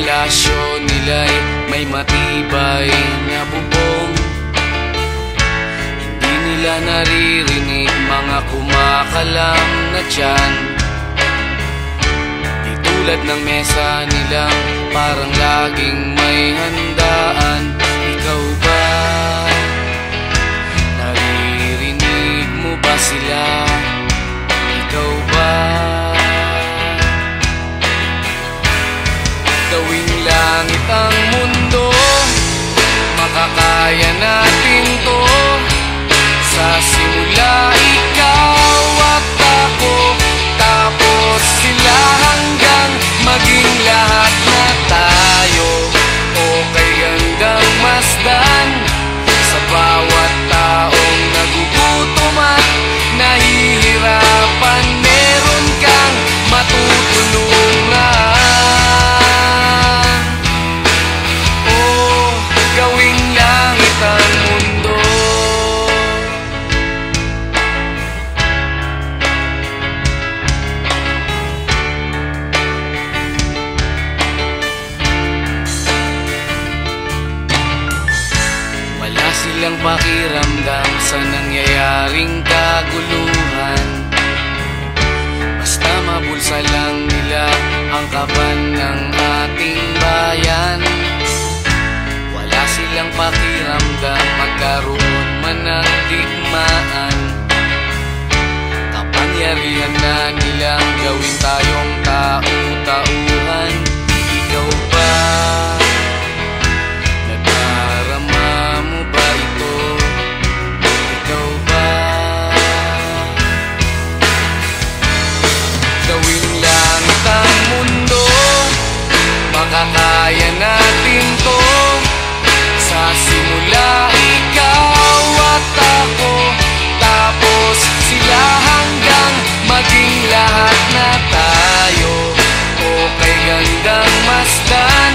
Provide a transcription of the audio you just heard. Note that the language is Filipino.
palasyo nila'y may matibay na bubong. Hindi nila naririnig mga kumakalam na tiyan. Di tulad ng mesa nilang parang laging may handaan. Ikaw ba? Naririnig mo ba sila? Ikaw ba? Gawing langit ang mundo, makakaya natin to. Sa simula ikaw at ako, tapos sila hanggang maging lahat na tayo. Okay hanggang masdan sa bawat taong nagugutom at nahihirapan. Meron kang matutulungan. Gawing langit ang mundo. Wala silang pakiramdam sa nangyayaring kaguluhan. Basta mabulsa lang nila ang kaban ng ating bayan. Wala silang pakiramdam magkaroon man ng digmaan. Kapangyarihan na nilang gawin tayong tau-tauhan. Ikaw ba? Nadarama mo ba ito? Ikaw ba? Gawing langit ang mundo, makakaya natin to. Sa simula ikaw at ako, tapos sila hanggang maging lahat na tayo. Okay hanggang masdan